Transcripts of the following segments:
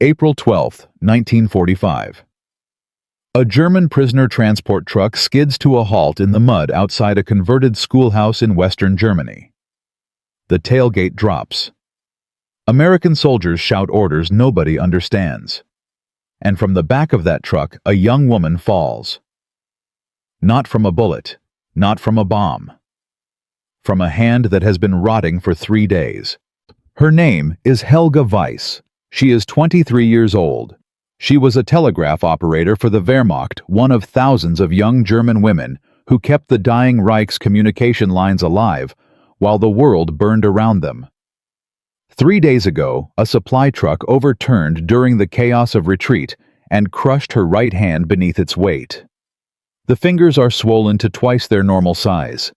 April 12, 1945. A German prisoner transport truck skids to a halt in the mud outside a converted schoolhouse in western Germany. The tailgate drops. American soldiers shout orders nobody understands. And from the back of that truck, a young woman falls. Not from a bullet, not from a bomb. From a hand that has been rotting for 3 days. Her name is Helga Weiss. She is 23 years old. She was a telegraph operator for the Wehrmacht, one of thousands of young German women who kept the dying Reich's communication lines alive while the world burned around them. 3 days ago, a supply truck overturned during the chaos of retreat and crushed her right hand beneath its weight. The fingers are swollen to twice their normal size.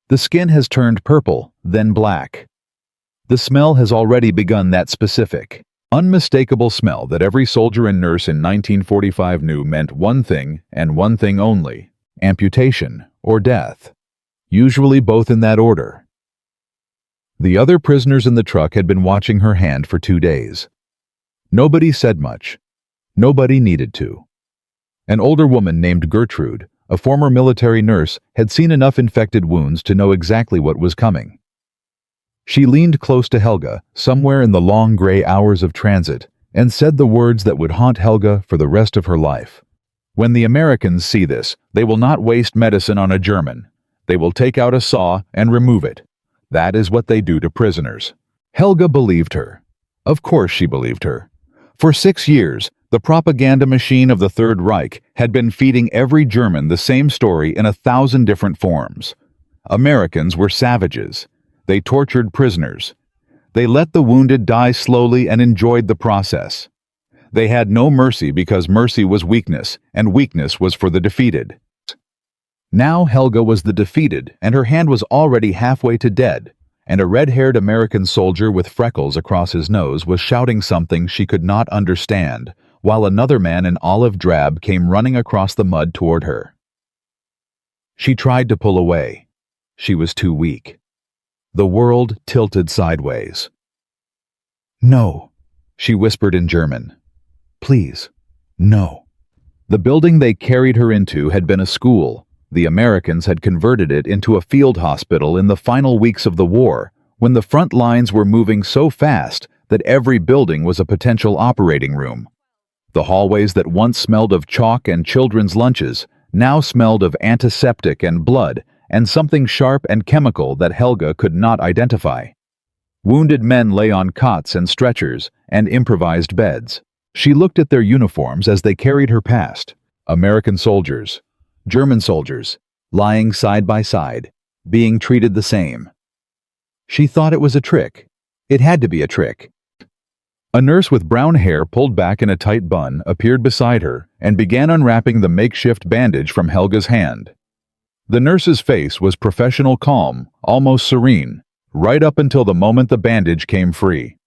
The skin has turned purple, then black. The smell has already begun that specific, unmistakable smell that every soldier and nurse in 1945 knew meant one thing and one thing only: amputation or death. Usually both in that order. The other prisoners in the truck had been watching her hand for 2 days. Nobody said much. Nobody needed to. An older woman named Gertrude, a former military nurse, had seen enough infected wounds to know exactly what was coming. She leaned close to Helga, somewhere in the long gray hours of transit, and said the words that would haunt Helga for the rest of her life. When the Americans see this, they will not waste medicine on a German. They will take out a saw and remove it. That is what they do to prisoners. Helga believed her. Of course she believed her. For 6 years, the propaganda machine of the Third Reich had been feeding every German the same story in 1,000 different forms. Americans were savages. They tortured prisoners. They let the wounded die slowly and enjoyed the process. They had no mercy because mercy was weakness, and weakness was for the defeated. Now Helga was the defeated, and her hand was already halfway to dead, and a red-haired American soldier with freckles across his nose was shouting something she could not understand, while another man in olive drab came running across the mud toward her. She tried to pull away. She was too weak. The world tilted sideways. "No," she whispered in German. "Please, no." The building they carried her into had been a school. The Americans had converted it into a field hospital in the final weeks of the war, when the front lines were moving so fast that every building was a potential operating room. The hallways that once smelled of chalk and children's lunches now smelled of antiseptic and blood and something sharp and chemical that Helga could not identify. Wounded men lay on cots and stretchers and improvised beds. She looked at their uniforms as they carried her past. American soldiers, German soldiers, lying side by side, being treated the same. She thought it was a trick. It had to be a trick. A nurse with brown hair pulled back in a tight bun appeared beside her and began unwrapping the makeshift bandage from Helga's hand. The nurse's face was professional calm, almost serene, right up until the moment the bandage came free.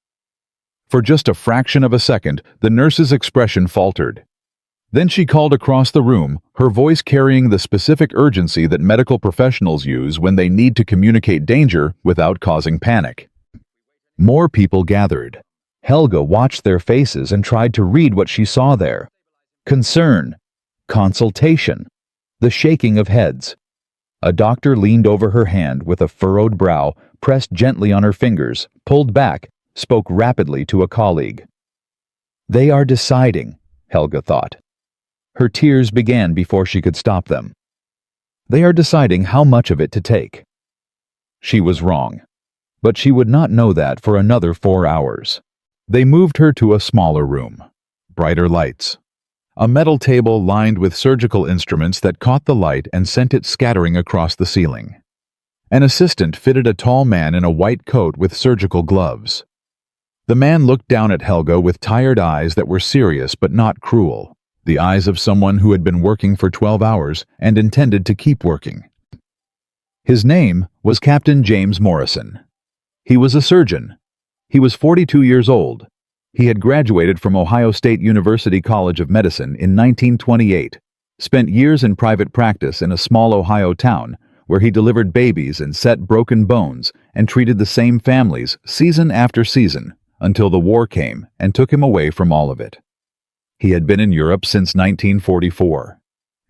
For just a fraction of a second, the nurse's expression faltered. Then she called across the room, her voice carrying the specific urgency that medical professionals use when they need to communicate danger without causing panic. More people gathered. Helga watched their faces and tried to read what she saw there. Concern, consultation, the shaking of heads. A doctor leaned over her hand with a furrowed brow, pressed gently on her fingers, pulled back, spoke rapidly to a colleague. They are deciding, Helga thought. Her tears began before she could stop them. They are deciding how much of it to take. She was wrong, but she would not know that for another 4 hours. They moved her to a smaller room. Brighter lights. A metal table lined with surgical instruments that caught the light and sent it scattering across the ceiling. An assistant fitted a tall man in a white coat with surgical gloves. The man looked down at Helga with tired eyes that were serious but not cruel, the eyes of someone who had been working for 12 hours and intended to keep working. His name was Captain James Morrison. He was a surgeon. He was 42 years old. He had graduated from Ohio State University College of Medicine in 1928, spent years in private practice in a small Ohio town where he delivered babies and set broken bones and treated the same families season after season until the war came and took him away from all of it. He had been in Europe since 1944.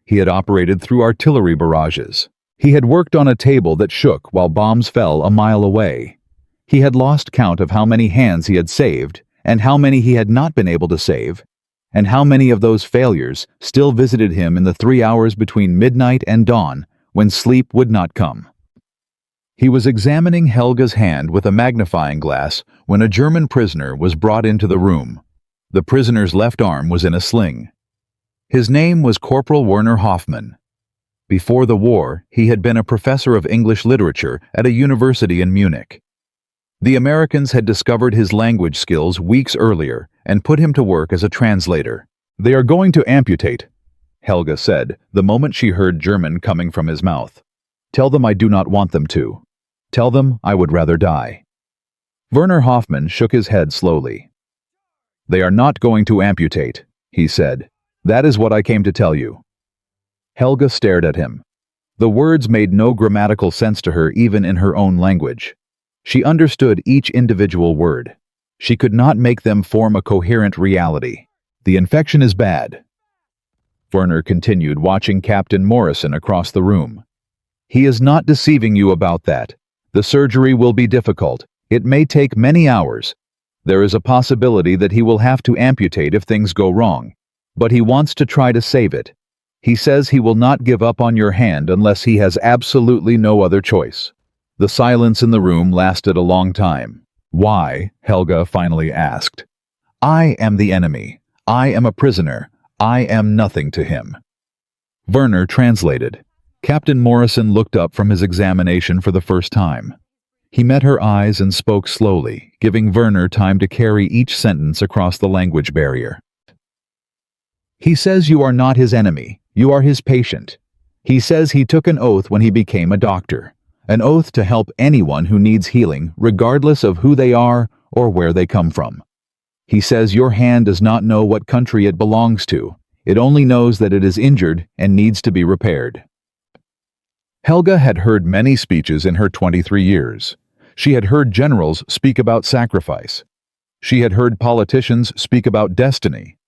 He had operated through artillery barrages. He had worked on a table that shook while bombs fell a mile away. He had lost count of how many hands he had saved and how many he had not been able to save, and how many of those failures still visited him in the 3 hours between midnight and dawn when sleep would not come. He was examining Helga's hand with a magnifying glass when a German prisoner was brought into the room. The prisoner's left arm was in a sling. His name was Corporal Werner Hoffmann. Before the war, he had been a professor of English literature at a university in Munich. The Americans had discovered his language skills weeks earlier and put him to work as a translator. "They are going to amputate," Helga said the moment she heard German coming from his mouth. "Tell them I do not want them to. Tell them I would rather die." Werner Hoffmann shook his head slowly. "They are not going to amputate," he said. "That is what I came to tell you." Helga stared at him. The words made no grammatical sense to her even in her own language. She understood each individual word. She could not make them form a coherent reality. "The infection is bad." Werner continued watching Captain Morrison across the room. "He is not deceiving you about that. The surgery will be difficult. It may take many hours. There is a possibility that he will have to amputate if things go wrong. But he wants to try to save it. He says he will not give up on your hand unless he has absolutely no other choice." The silence in the room lasted a long time. "Why?" Helga finally asked. "I am the enemy. I am a prisoner. I am nothing to him." Werner translated. Captain Morrison looked up from his examination for the first time. He met her eyes and spoke slowly, giving Werner time to carry each sentence across the language barrier. "He says you are not his enemy. You are his patient. He says he took an oath when he became a doctor. An oath to help anyone who needs healing, regardless of who they are or where they come from. He says your hand does not know what country it belongs to. It only knows that it is injured and needs to be repaired." Helga had heard many speeches in her 23 years. She had heard generals speak about sacrifice. She had heard politicians speak about destiny.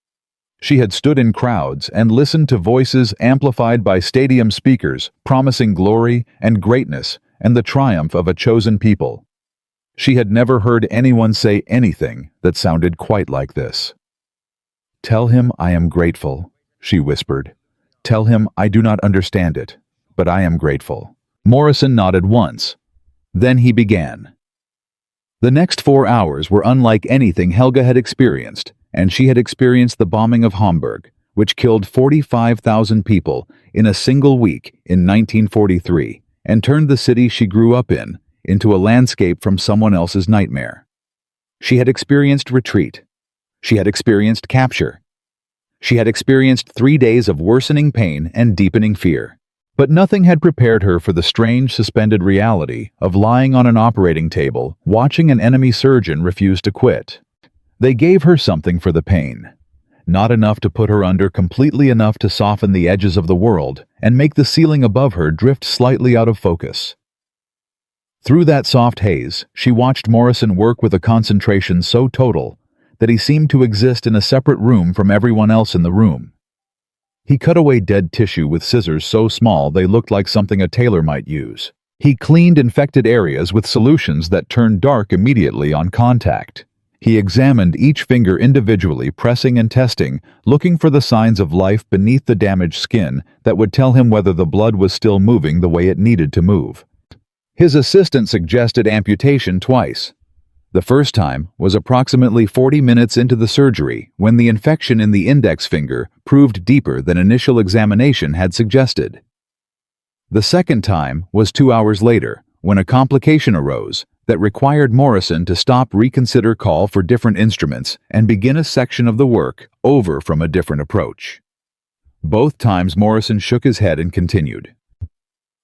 She had stood in crowds and listened to voices amplified by stadium speakers promising glory and greatness and the triumph of a chosen people. She had never heard anyone say anything that sounded quite like this. "Tell him I am grateful," she whispered. "Tell him I do not understand it, but I am grateful." Morrison nodded once. Then he began. The next 4 hours were unlike anything Helga had experienced, and she had experienced the bombing of Hamburg, which killed 45,000 people in a single week in 1943 and turned the city she grew up in into a landscape from someone else's nightmare. She had experienced retreat. She had experienced capture. She had experienced 3 days of worsening pain and deepening fear. But nothing had prepared her for the strange suspended reality of lying on an operating table, watching an enemy surgeon refuse to quit. They gave her something for the pain. Not enough to put her under, completely enough to soften the edges of the world and make the ceiling above her drift slightly out of focus. Through that soft haze, she watched Morrison work with a concentration so total that he seemed to exist in a separate room from everyone else in the room. He cut away dead tissue with scissors so small they looked like something a tailor might use. He cleaned infected areas with solutions that turned dark immediately on contact. He examined each finger individually, pressing and testing, looking for the signs of life beneath the damaged skin that would tell him whether the blood was still moving the way it needed to move. His assistant suggested amputation twice. The first time was approximately 40 minutes into the surgery when the infection in the index finger proved deeper than initial examination had suggested. The second time was 2 hours later when a complication arose that required Morrison to stop, reconsider, call for different instruments, and begin a section of the work over from a different approach. Both times Morrison shook his head and continued.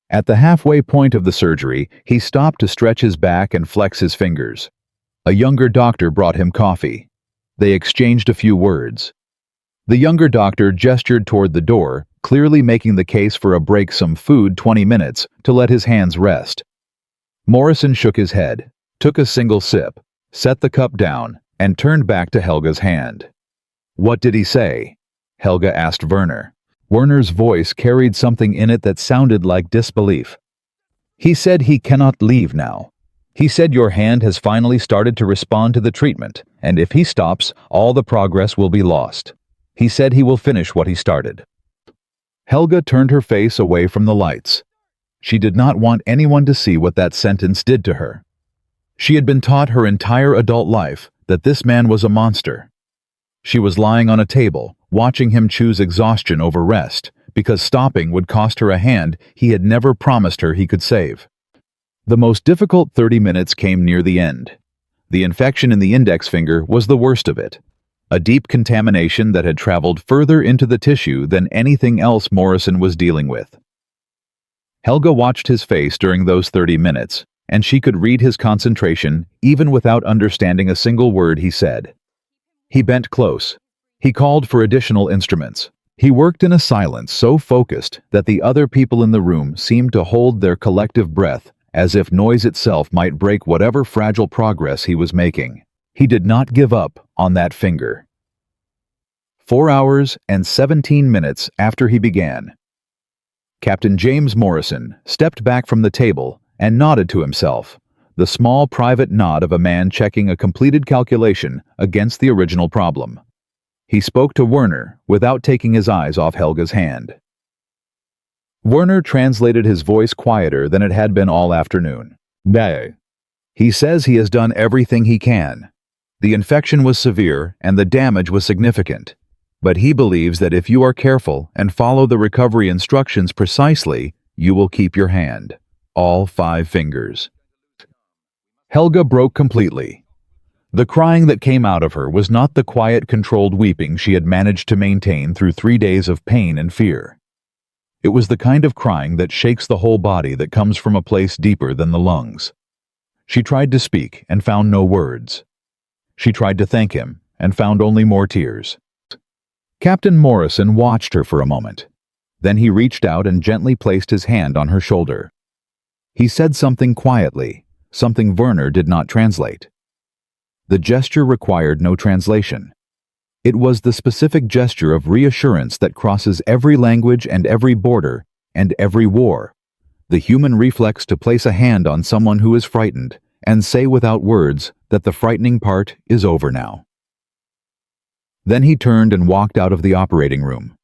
At the halfway point of the surgery, he stopped to stretch his back and flex his fingers. A younger doctor brought him coffee. They exchanged a few words. The younger doctor gestured toward the door, clearly making the case for a break, some food, 20 minutes, to let his hands rest. Morrison shook his head, took a single sip, set the cup down, and turned back to Helga's hand. "What did he say?" Helga asked Werner. Werner's voice carried something in it that sounded like disbelief. "He said he cannot leave now. He said your hand has finally started to respond to the treatment, and if he stops, all the progress will be lost. He said he will finish what he started." Helga turned her face away from the lights. She did not want anyone to see what that sentence did to her. She had been taught her entire adult life that this man was a monster. She was lying on a table, watching him choose exhaustion over rest, because stopping would cost her a hand he had never promised her he could save. The most difficult 30 minutes came near the end. The infection in the index finger was the worst of it, a deep contamination that had traveled further into the tissue than anything else Morrison was dealing with. Helga watched his face during those 30 minutes, and she could read his concentration even without understanding a single word he said. He bent close. He called for additional instruments. He worked in a silence so focused that the other people in the room seemed to hold their collective breath, as if noise itself might break whatever fragile progress he was making. He did not give up on that finger. 4 hours and 17 minutes after he began, Captain James Morrison stepped back from the table and nodded to himself, the small private nod of a man checking a completed calculation against the original problem. He spoke to Werner without taking his eyes off Helga's hand. Werner translated his voice quieter than it had been all afternoon. "Nay. He says he has done everything he can. The infection was severe and the damage was significant. But he believes that if you are careful and follow the recovery instructions precisely, you will keep your hand. All 5 fingers." Helga broke completely. The crying that came out of her was not the quiet, controlled weeping she had managed to maintain through 3 days of pain and fear. It was the kind of crying that shakes the whole body, that comes from a place deeper than the lungs. She tried to speak and found no words. She tried to thank him and found only more tears. Captain Morrison watched her for a moment. Then he reached out and gently placed his hand on her shoulder. He said something quietly, something Werner did not translate. The gesture required no translation. It was the specific gesture of reassurance that crosses every language and every border and every war. The human reflex to place a hand on someone who is frightened and say without words that the frightening part is over now. Then he turned and walked out of the operating room.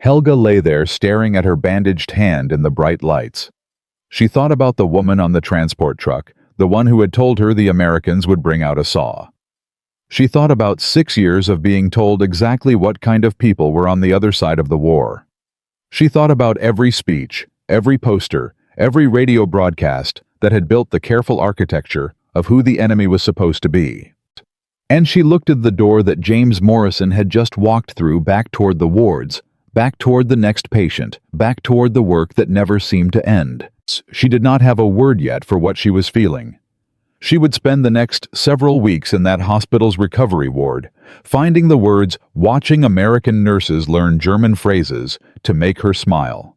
Helga lay there staring at her bandaged hand in the bright lights. She thought about the woman on the transport truck, the one who had told her the Americans would bring out a saw. She thought about 6 years of being told exactly what kind of people were on the other side of the war. She thought about every speech, every poster, every radio broadcast that had built the careful architecture of who the enemy was supposed to be. And she looked at the door that James Morrison had just walked through, back toward the wards, back toward the next patient, back toward the work that never seemed to end. She did not have a word yet for what she was feeling. She would spend the next several weeks in that hospital's recovery ward, finding the words, watching American nurses learn German phrases to make her smile.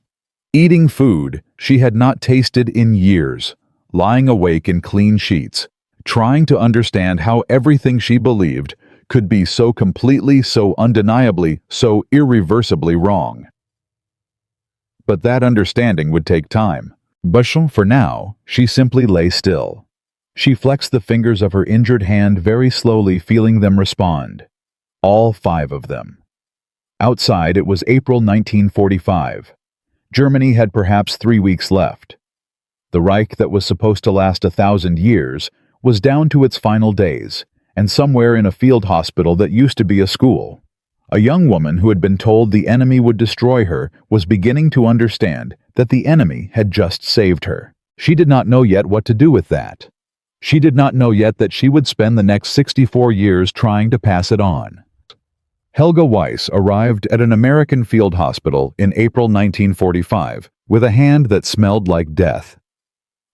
Eating food she had not tasted in years, lying awake in clean sheets, trying to understand how everything she believed could be so completely, so undeniably, so irreversibly wrong. But that understanding would take time. But for now, she simply lay still. She flexed the fingers of her injured hand very slowly, feeling them respond. All 5 of them. Outside, it was April 1945. Germany had perhaps 3 weeks left. The Reich that was supposed to last 1,000 years was down to its final days, and somewhere in a field hospital that used to be a school, a young woman who had been told the enemy would destroy her was beginning to understand that the enemy had just saved her. She did not know yet what to do with that. She did not know yet that she would spend the next 64 years trying to pass it on. Helga Weiss arrived at an American field hospital in April 1945 with a hand that smelled like death.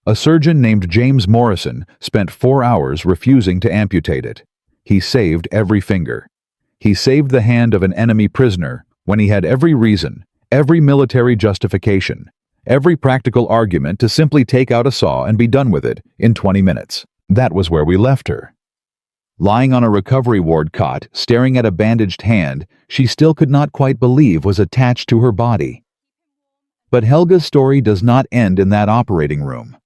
A surgeon named James Morrison spent 4 hours refusing to amputate it. He saved every finger. He saved the hand of an enemy prisoner when he had every reason, every military justification, every practical argument to simply take out a saw and be done with it in 20 minutes. That was where we left her. Lying on a recovery ward cot, staring at a bandaged hand she still could not quite believe was attached to her body. But Helga's story does not end in that operating room.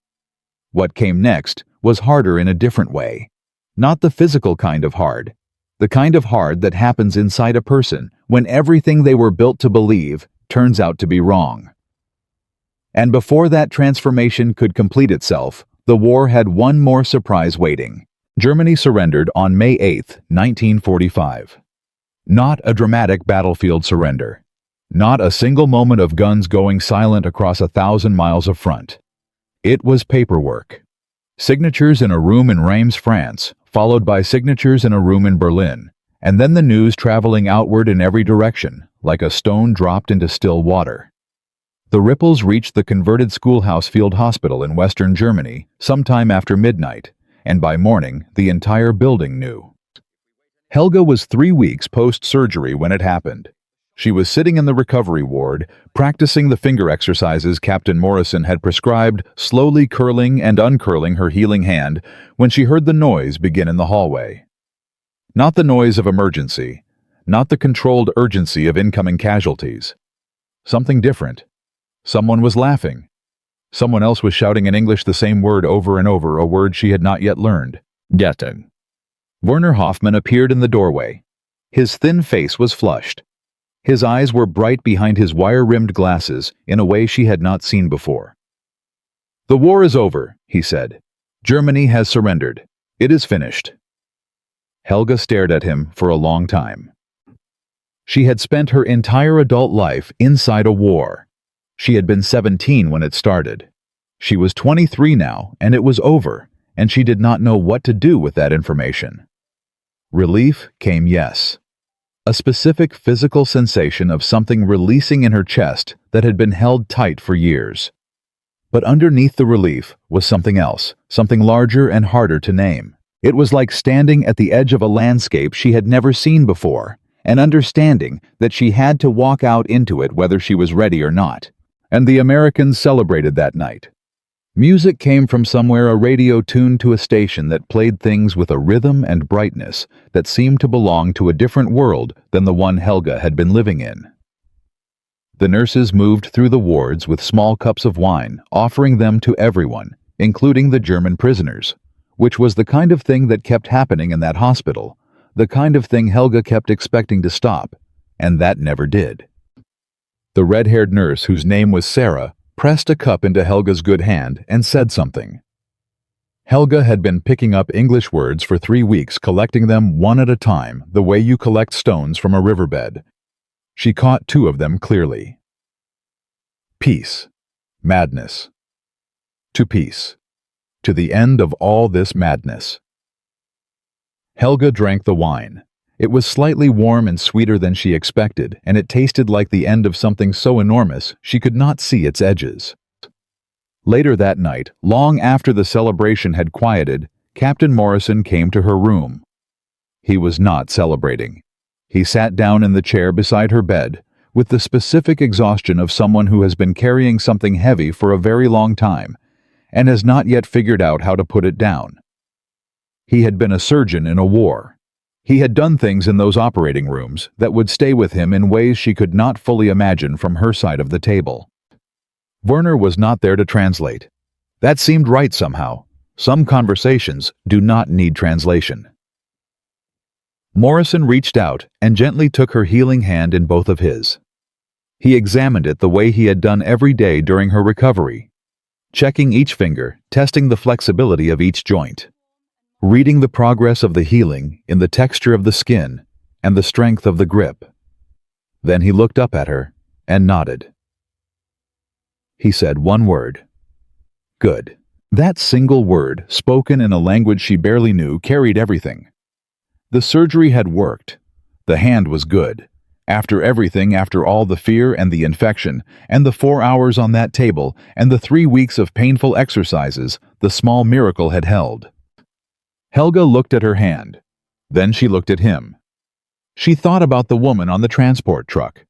What came next was harder in a different way. Not the physical kind of hard. The kind of hard that happens inside a person when everything they were built to believe turns out to be wrong. And before that transformation could complete itself, the war had one more surprise waiting. Germany surrendered on May 8, 1945. Not a dramatic battlefield surrender. Not a single moment of guns going silent across 1,000 miles of front. It was paperwork. Signatures in a room in Reims, France, followed by signatures in a room in Berlin, and then the news traveling outward in every direction, like a stone dropped into still water. The ripples reached the converted schoolhouse field hospital in Western Germany sometime after midnight, and by morning the entire building knew. Helga was 3 weeks post-surgery when it happened. She was sitting in the recovery ward, practicing the finger exercises Captain Morrison had prescribed, slowly curling and uncurling her healing hand, when she heard the noise begin in the hallway. Not the noise of emergency, not the controlled urgency of incoming casualties. Something different. Someone was laughing. Someone else was shouting in English the same word over and over, a word she had not yet learned. Getting. Werner Hoffmann appeared in the doorway. His thin face was flushed. His eyes were bright behind his wire-rimmed glasses in a way she had not seen before. "The war is over," he said. "Germany has surrendered. It is finished." Helga stared at him for a long time. She had spent her entire adult life inside a war. She had been 17 when it started. She was 23 now, and it was over, and she did not know what to do with that information. Relief came, yes. A specific physical sensation of something releasing in her chest that had been held tight for years. But underneath the relief was something else, something larger and harder to name. It was like standing at the edge of a landscape she had never seen before, and understanding that she had to walk out into it whether she was ready or not. And the Americans celebrated that night. Music came from somewhere, a radio tuned to a station that played things with a rhythm and brightness that seemed to belong to a different world than the one Helga had been living in. The nurses moved through the wards with small cups of wine, offering them to everyone, including the German prisoners, which was the kind of thing that kept happening in that hospital, the kind of thing Helga kept expecting to stop, and that never did. The red-haired nurse, whose name was Sarah, pressed a cup into Helga's good hand and said something. Helga had been picking up English words for 3 weeks, collecting them one at a time, the way you collect stones from a riverbed. She caught 2 of them clearly. Peace. Madness. To peace. To the end of all this madness. Helga drank the wine. It was slightly warm and sweeter than she expected, and it tasted like the end of something so enormous she could not see its edges. Later that night, long after the celebration had quieted, Captain Morrison came to her room. He was not celebrating. He sat down in the chair beside her bed, with the specific exhaustion of someone who has been carrying something heavy for a very long time, and has not yet figured out how to put it down. He had been a surgeon in a war. He had done things in those operating rooms that would stay with him in ways she could not fully imagine from her side of the table. Werner was not there to translate. That seemed right somehow. Some conversations do not need translation. Morrison reached out and gently took her healing hand in both of his. He examined it the way he had done every day during her recovery, checking each finger, testing the flexibility of each joint, reading the progress of the healing in the texture of the skin and the strength of the grip. Then he looked up at her and nodded. He said one word. Good. That single word, spoken in a language she barely knew, carried everything. The surgery had worked. The hand was good. After everything, after all the fear and the infection, and the 4 hours on that table, and the 3 weeks of painful exercises, the small miracle had held. Helga looked at her hand. Then she looked at him. She thought about the woman on the transport truck.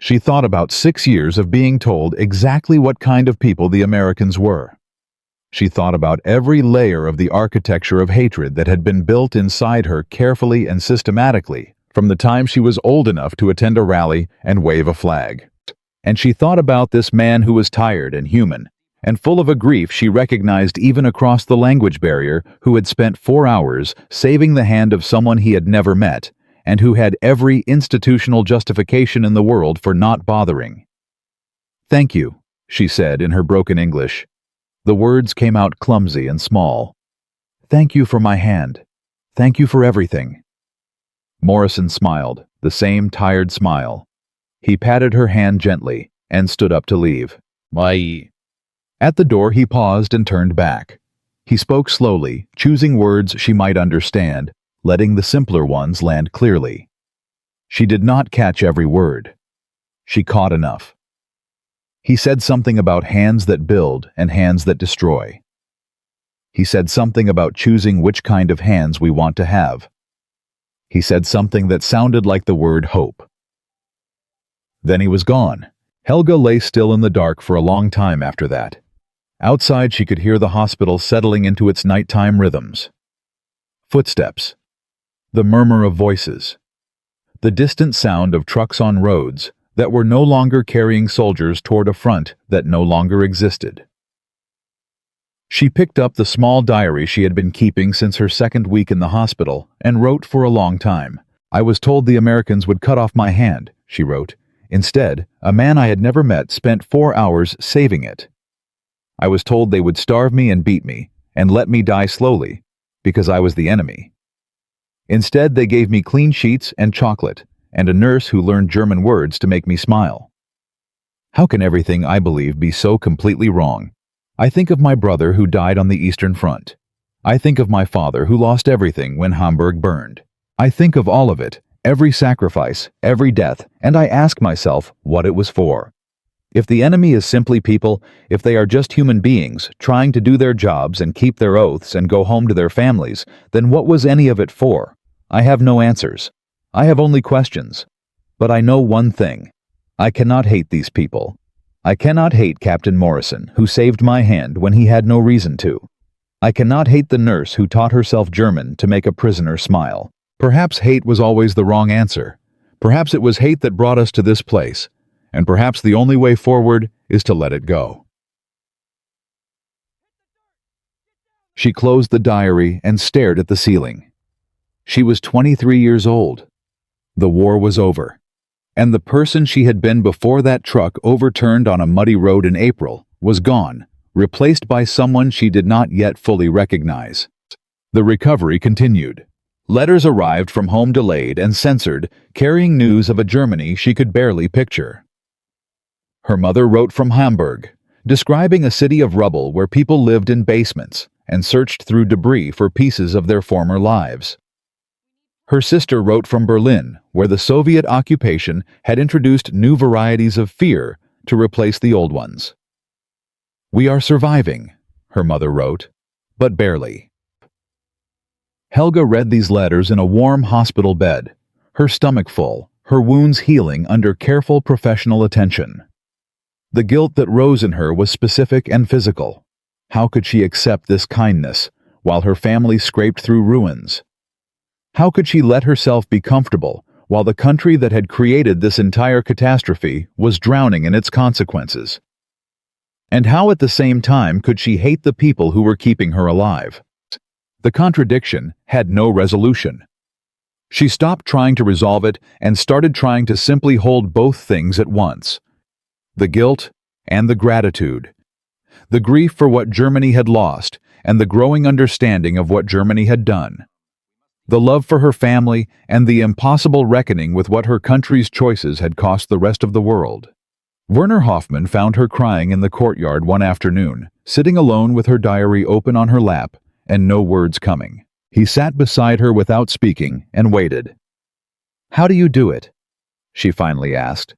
She thought about 6 years of being told exactly what kind of people the Americans were. She thought about every layer of the architecture of hatred that had been built inside her carefully and systematically from the time she was old enough to attend a rally and wave a flag. And she thought about this man who was tired and human, and full of a grief she recognized even across the language barrier, who had spent 4 hours saving the hand of someone he had never met, and who had every institutional justification in the world for not bothering. "Thank you," she said in her broken English. The words came out clumsy and small. "Thank you for my hand. Thank you for everything." Morrison smiled, the same tired smile. He patted her hand gently and stood up to leave. "Bye." At the door he paused and turned back. He spoke slowly, choosing words she might understand, letting the simpler ones land clearly. She did not catch every word. She caught enough. He said something about hands that build and hands that destroy. He said something about choosing which kind of hands we want to have. He said something that sounded like the word hope. Then he was gone. Helga lay still in the dark for a long time after that. Outside she could hear the hospital settling into its nighttime rhythms. Footsteps. The murmur of voices. The distant sound of trucks on roads that were no longer carrying soldiers toward a front that no longer existed. She picked up the small diary she had been keeping since her second week in the hospital and wrote for a long time. "I was told the Americans would cut off my hand," she wrote. "Instead, a man I had never met spent 4 hours saving it. I was told they would starve me and beat me and let me die slowly because I was the enemy. Instead, they gave me clean sheets and chocolate and a nurse who learned German words to make me smile. How can everything I believe be so completely wrong? I think of my brother who died on the Eastern Front. I think of my father who lost everything when Hamburg burned. I think of all of it, every sacrifice, every death, and I ask myself what it was for. If the enemy is simply people, if they are just human beings trying to do their jobs and keep their oaths and go home to their families, then what was any of it for? I have no answers. I have only questions. But I know one thing. I cannot hate these people. I cannot hate Captain Morrison, who saved my hand when he had no reason to. I cannot hate the nurse who taught herself German to make a prisoner smile. Perhaps hate was always the wrong answer. Perhaps it was hate that brought us to this place. And perhaps the only way forward is to let it go." She closed the diary and stared at the ceiling. She was 23 years old. The war was over. And the person she had been before that truck overturned on a muddy road in April was gone, replaced by someone she did not yet fully recognize. The recovery continued. Letters arrived from home delayed and censored, carrying news of a Germany she could barely picture. Her mother wrote from Hamburg, describing a city of rubble where people lived in basements and searched through debris for pieces of their former lives. Her sister wrote from Berlin, where the Soviet occupation had introduced new varieties of fear to replace the old ones. "We are surviving," her mother wrote, "but barely." Helga read these letters in a warm hospital bed, her stomach full, her wounds healing under careful professional attention. The guilt that rose in her was specific and physical. How could she accept this kindness while her family scraped through ruins? How could she let herself be comfortable while the country that had created this entire catastrophe was drowning in its consequences? And how at the same time could she hate the people who were keeping her alive? The contradiction had no resolution. She stopped trying to resolve it and started trying to simply hold both things at once. The guilt and the gratitude. The grief for what Germany had lost and the growing understanding of what Germany had done. The love for her family and the impossible reckoning with what her country's choices had cost the rest of the world. Werner Hoffmann found her crying in the courtyard one afternoon, sitting alone with her diary open on her lap and no words coming. He sat beside her without speaking and waited. "How do you do it?" she finally asked.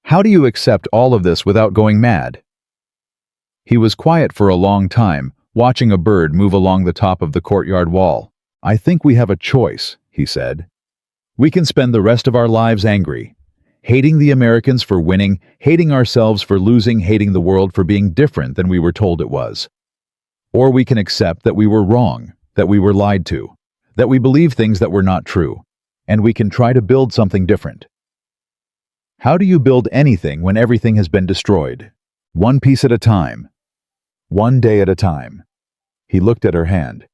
"How do you accept all of this without going mad?" He was quiet for a long time, watching a bird move along the top of the courtyard wall. "I think we have a choice," he said. "We can spend the rest of our lives angry, hating the Americans for winning, hating ourselves for losing, hating the world for being different than we were told it was. Or we can accept that we were wrong, that we were lied to, that we believe things that were not true, and we can try to build something different. How do you build anything when everything has been destroyed? One piece at a time. One day at a time. He looked at her hand.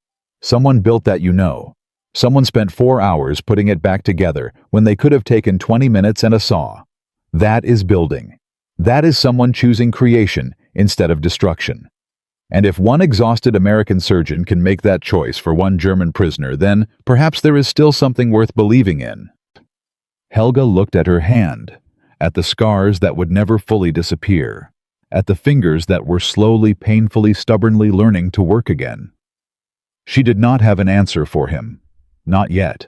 Someone built that, you know. Someone spent 4 hours putting it back together when they could have taken 20 minutes and a saw. That is building. That is someone choosing creation instead of destruction. And if one exhausted American surgeon can make that choice for one German prisoner, then perhaps there is still something worth believing in. Helga looked at her hand, at the scars that would never fully disappear, at the fingers that were slowly, painfully, stubbornly learning to work again. She did not have an answer for him. Not yet.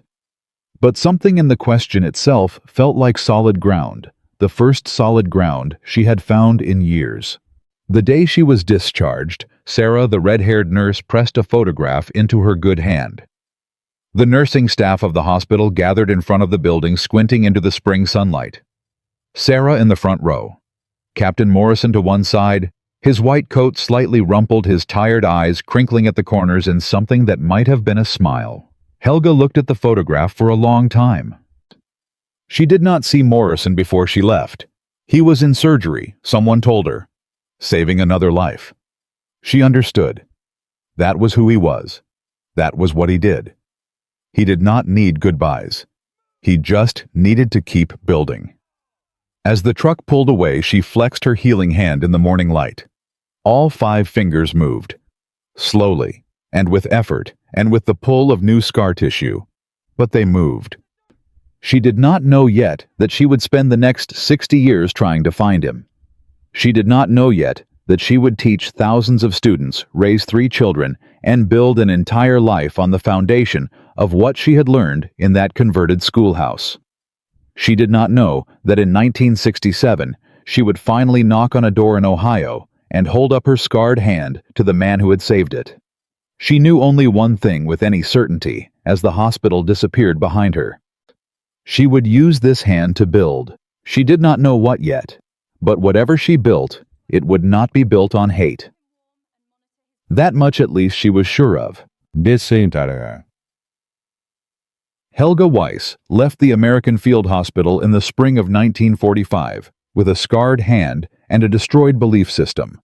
But something in the question itself felt like solid ground, the first solid ground she had found in years. The day she was discharged, Sarah, the red-haired nurse, pressed a photograph into her good hand. The nursing staff of the hospital gathered in front of the building, squinting into the spring sunlight. Sarah in the front row. Captain Morrison to one side, his white coat slightly rumpled, his tired eyes crinkling at the corners in something that might have been a smile. Helga looked at the photograph for a long time. She did not see Morrison before she left. He was in surgery, someone told her, saving another life. She understood. That was who he was. That was what he did. He did not need goodbyes. He just needed to keep building. As the truck pulled away, she flexed her healing hand in the morning light. All 5 fingers moved. Slowly, and with effort, and with the pull of new scar tissue. But they moved. She did not know yet that she would spend the next 60 years trying to find him. She did not know yet that she would teach thousands of students, raise 3 children, and build an entire life on the foundation of what she had learned in that converted schoolhouse. She did not know that in 1967 she would finally knock on a door in Ohio and hold up her scarred hand to the man who had saved it. She knew only one thing with any certainty as the hospital disappeared behind her. She would use this hand to build. She did not know what yet, but whatever she built, it would not be built on hate. That much at least she was sure of. Helga Weiss left the American Field Hospital in the spring of 1945 with a scarred hand and a destroyed belief system.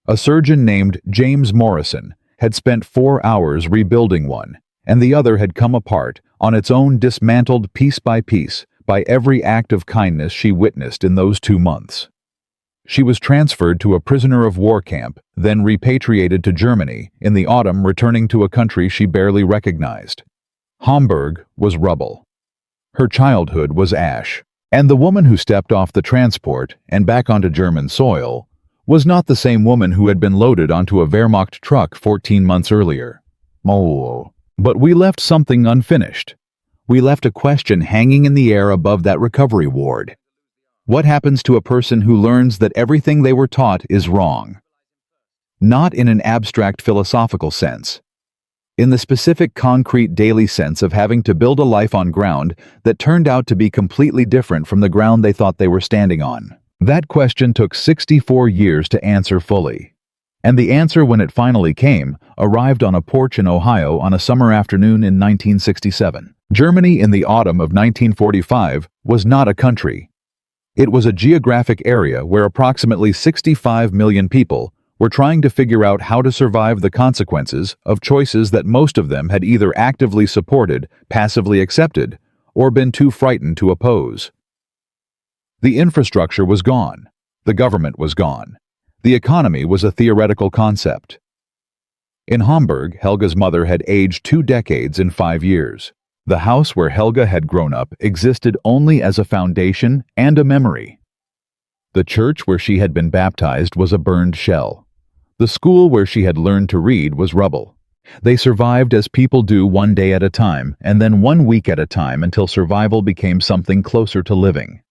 A surgeon named James Morrison had spent 4 hours rebuilding one, and the other had come apart on its own, dismantled piece by every act of kindness she witnessed in those 2 months. She was transferred to a prisoner of war camp, then repatriated to Germany in the autumn, returning to a country she barely recognized. Hamburg was rubble. Her childhood was ash, and the woman who stepped off the transport and back onto German soil was not the same woman who had been loaded onto a Wehrmacht truck 14 months earlier. Oh, but we left something unfinished. We left a question hanging in the air above that recovery ward. What happens to a person who learns that everything they were taught is wrong? Not in an abstract philosophical sense. In the specific, concrete, daily sense of having to build a life on ground that turned out to be completely different from the ground they thought they were standing on. That question took 64 years to answer fully. And the answer, when it finally came, arrived on a porch in Ohio on a summer afternoon in 1967. Germany in the autumn of 1945 was not a country. It was a geographic area where approximately 65 million people were trying to figure out how to survive the consequences of choices that most of them had either actively supported, passively accepted, or been too frightened to oppose. The infrastructure was gone. The government was gone. The economy was a theoretical concept. In Hamburg, Helga's mother had aged 2 decades in 5 years. The house where Helga had grown up existed only as a foundation and a memory. The church where she had been baptized was a burned shell. The school where she had learned to read was rubble. They survived as people do, one day at a time, and then 1 week at a time, until survival became something closer to living.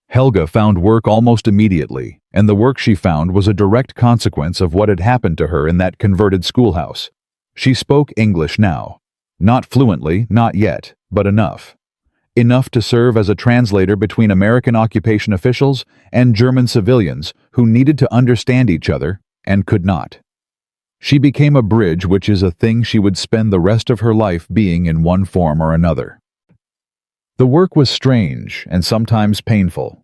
Helga found work almost immediately, and the work she found was a direct consequence of what had happened to her in that converted schoolhouse. She spoke English now. Not fluently, not yet, but enough. Enough to serve as a translator between American occupation officials and German civilians who needed to understand each other and could not. She became a bridge, which is a thing she would spend the rest of her life being in one form or another. The work was strange and sometimes painful.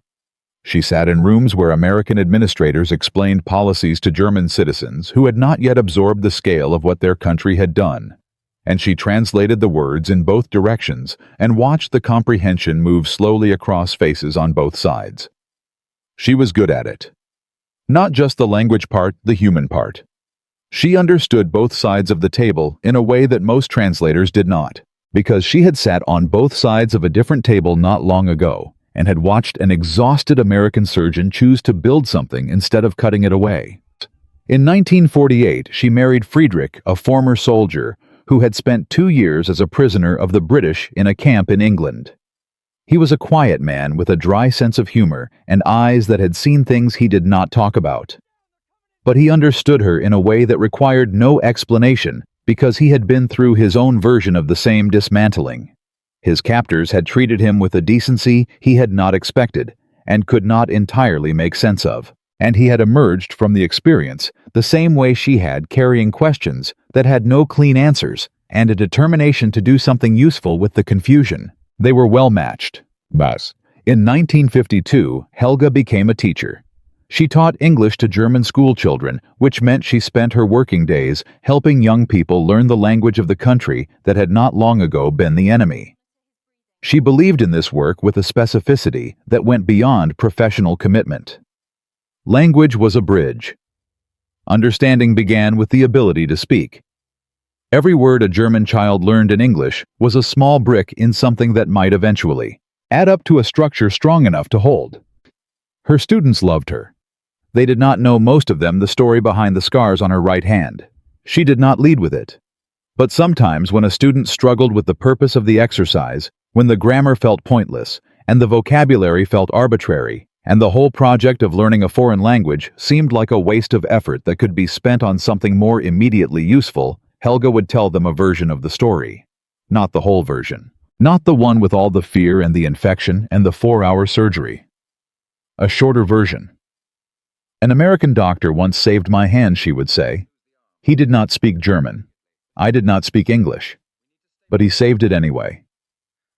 She sat in rooms where American administrators explained policies to German citizens who had not yet absorbed the scale of what their country had done, and she translated the words in both directions and watched the comprehension move slowly across faces on both sides. She was good at it. Not just the language part, the human part. She understood both sides of the table in a way that most translators did not, because she had sat on both sides of a different table not long ago and had watched an exhausted American surgeon choose to build something instead of cutting it away. In 1948, she married Friedrich, a former soldier, who had spent 2 years as a prisoner of the British in a camp in England. He was a quiet man with a dry sense of humor and eyes that had seen things he did not talk about. But he understood her in a way that required no explanation because he had been through his own version of the same dismantling. His captors had treated him with a decency he had not expected and could not entirely make sense of, and he had emerged from the experience the same way she had, carrying questions that had no clean answers and a determination to do something useful with the confusion. They were well matched. Thus, in 1952, Helga became a teacher. She taught English to German school children, which meant she spent her working days helping young people learn the language of the country that had not long ago been the enemy. She believed in this work with a specificity that went beyond professional commitment. Language was a bridge. Understanding began with the ability to speak. Every word a German child learned in English was a small brick in something that might eventually add up to a structure strong enough to hold. Her students loved her. They did not know, most of them, the story behind the scars on her right hand. She did not lead with it. But sometimes when a student struggled with the purpose of the exercise, when the grammar felt pointless, and the vocabulary felt arbitrary, and the whole project of learning a foreign language seemed like a waste of effort that could be spent on something more immediately useful, Helga would tell them a version of the story. Not the whole version. Not the one with all the fear and the infection and the 4-hour surgery. A shorter version. An American doctor once saved my hand, she would say. He did not speak German. I did not speak English. But he saved it anyway.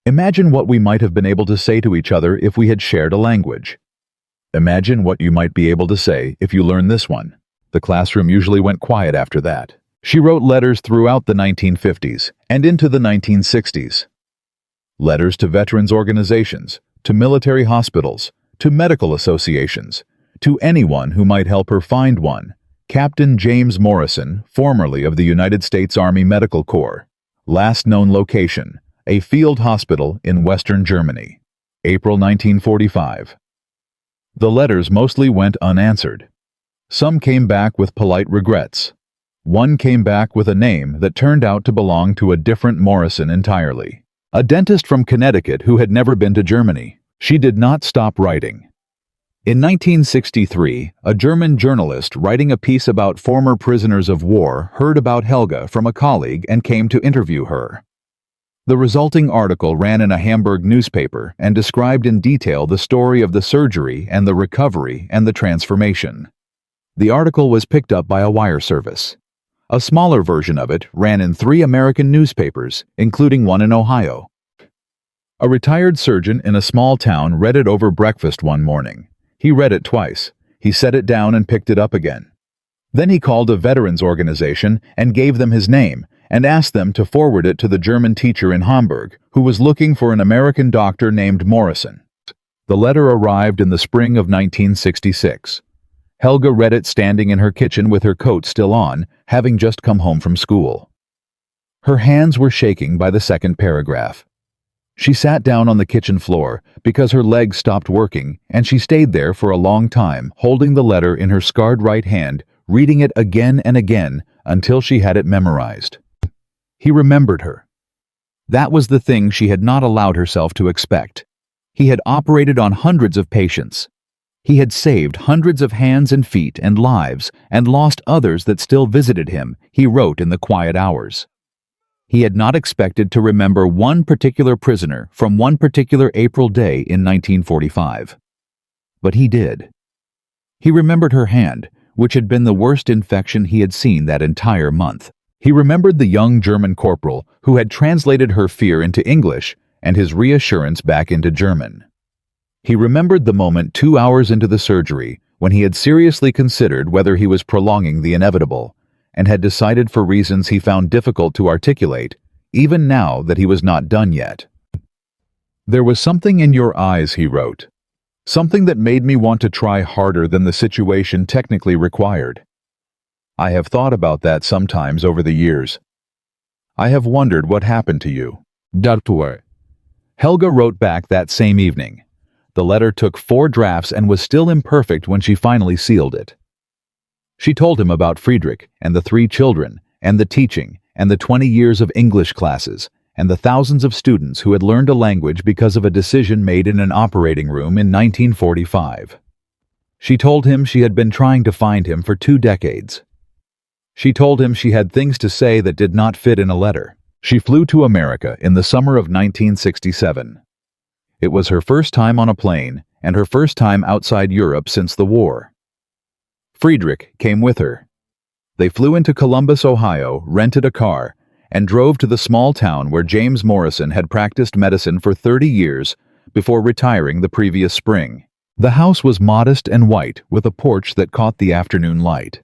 Imagine what we might have been able to say to each other if we had shared a language. Imagine what you might be able to say if you learned this one. The classroom usually went quiet after that. She wrote letters throughout the 1950s and into the 1960s. Letters to veterans organizations, to military hospitals, to medical associations, to anyone who might help her find one. Captain James Morrison, formerly of the United States Army Medical Corps. Last known location, a field hospital in Western Germany. April 1945. The letters mostly went unanswered. Some came back with polite regrets. One came back with a name that turned out to belong to a different Morrison entirely. A dentist from Connecticut who had never been to Germany. She did not stop writing. In 1963, a German journalist writing a piece about former prisoners of war heard about Helga from a colleague and came to interview her. The resulting article ran in a Hamburg newspaper and described in detail the story of the surgery and the recovery and the transformation. The article was picked up by a wire service. A smaller version of it ran in 3 American newspapers, including one in Ohio. A retired surgeon in a small town read it over breakfast one morning. He read it twice. He set it down and picked it up again. Then he called a veterans organization and gave them his name and asked them to forward it to the German teacher in Hamburg, who was looking for an American doctor named Morrison. The letter arrived in the spring of 1966. Helga read it standing in her kitchen with her coat still on, having just come home from school. Her hands were shaking by the second paragraph. She sat down on the kitchen floor because her legs stopped working, and she stayed there for a long time, holding the letter in her scarred right hand, reading it again and again until she had it memorized. He remembered her. That was the thing she had not allowed herself to expect. He had operated on hundreds of patients. He had saved hundreds of hands and feet and lives and lost others that still visited him, he wrote in the quiet hours. He had not expected to remember one particular prisoner from one particular April day in 1945. But he did. He remembered her hand, which had been the worst infection he had seen that entire month. He remembered the young German corporal who had translated her fear into English and his reassurance back into German. He remembered the moment 2 hours into the surgery when he had seriously considered whether he was prolonging the inevitable, and had decided for reasons he found difficult to articulate, even now that he was not done yet. "There was something in your eyes," he wrote. "Something that made me want to try harder than the situation technically required. I have thought about that sometimes over the years. I have wondered what happened to you." Dartour. Helga wrote back that same evening. The letter took 4 drafts and was still imperfect when she finally sealed it. She told him about Friedrich and the 3 children and the teaching and the 20 years of English classes and the thousands of students who had learned a language because of a decision made in an operating room in 1945. She told him she had been trying to find him for 2 decades. She told him she had things to say that did not fit in a letter. She flew to America in the summer of 1967. It was her first time on a plane and her first time outside Europe since the war. Friedrich came with her. They flew into Columbus, Ohio, rented a car, and drove to the small town where James Morrison had practiced medicine for 30 years before retiring the previous spring. The house was modest and white with a porch that caught the afternoon light.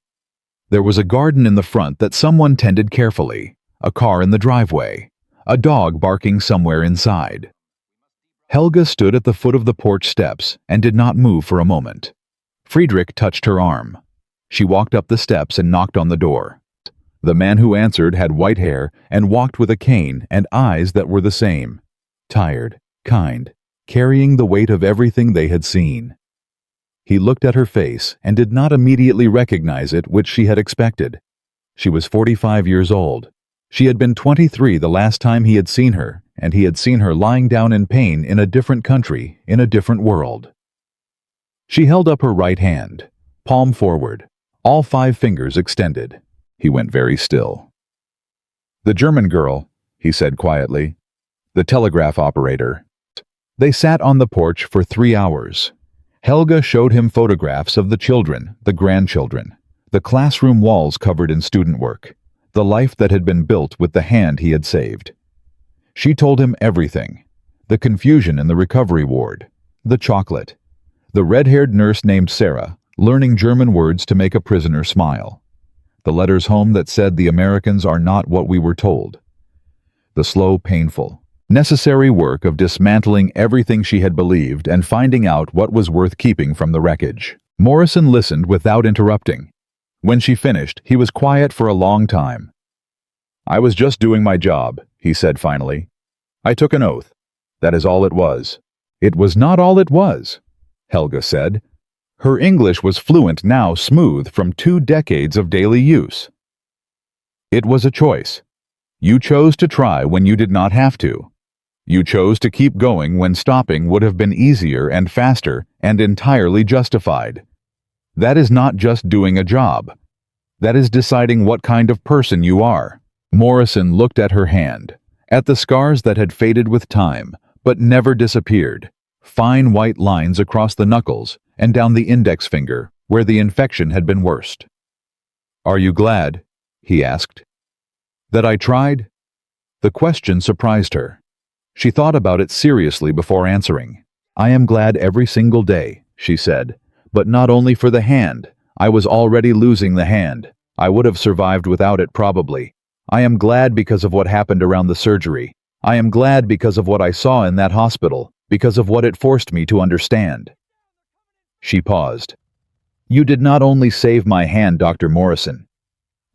There was a garden in the front that someone tended carefully, a car in the driveway, a dog barking somewhere inside. Helga stood at the foot of the porch steps and did not move for a moment. Friedrich touched her arm. She walked up the steps and knocked on the door. The man who answered had white hair and walked with a cane and eyes that were the same. Tired, kind, carrying the weight of everything they had seen. He looked at her face and did not immediately recognize it, which she had expected. She was 45 years old. She had been 23 the last time he had seen her, and he had seen her lying down in pain in a different country, in a different world. She held up her right hand, palm forward, all 5 fingers extended. He went very still. "The German girl," he said quietly. "The telegraph operator." They sat on the porch for 3 hours. Helga showed him photographs of the children, the grandchildren, the classroom walls covered in student work, the life that had been built with the hand he had saved. She told him everything: the confusion in the recovery ward, the chocolate, the red-haired nurse named Sarah, learning German words to make a prisoner smile, the letters home that said the Americans are not what we were told, the slow, painful, necessary work of dismantling everything she had believed and finding out what was worth keeping from the wreckage. Morrison listened without interrupting. When she finished, he was quiet for a long time. "I was just doing my job," he said finally. "I took an oath. That is all it was." "It was not all it was," Helga said. Her English was fluent now, smooth from 2 decades of daily use. "It was a choice. You chose to try when you did not have to. You chose to keep going when stopping would have been easier and faster and entirely justified. That is not just doing a job. That is deciding what kind of person you are." Morrison looked at her hand, at the scars that had faded with time, but never disappeared, fine white lines across the knuckles and down the index finger, where the infection had been worst. "Are you glad?" he asked. "That I tried?" The question surprised her. She thought about it seriously before answering. "I am glad every single day," she said, "but not only for the hand. I was already losing the hand. I would have survived without it probably. I am glad because of what happened around the surgery. I am glad because of what I saw in that hospital, because of what it forced me to understand." She paused. "You did not only save my hand, Dr. Morrison.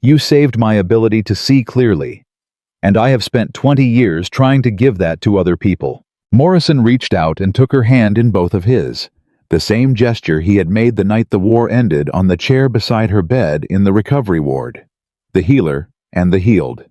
You saved my ability to see clearly. And I have spent 20 years trying to give that to other people." Morrison reached out and took her hand in both of his, the same gesture he had made the night the war ended on the chair beside her bed in the recovery ward. The healer and the healed.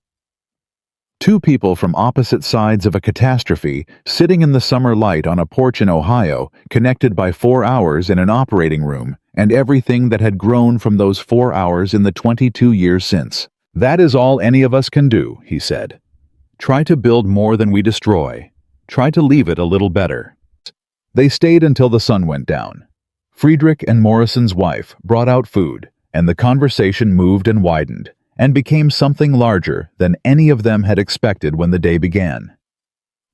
2 people from opposite sides of a catastrophe, sitting in the summer light on a porch in Ohio, connected by 4 hours in an operating room, and everything that had grown from those 4 hours in the 22 years since. "That is all any of us can do," he said. "Try to build more than we destroy. Try to leave it a little better." They stayed until the sun went down. Friedrich and Morrison's wife brought out food, and the conversation moved and widened, and became something larger than any of them had expected when the day began.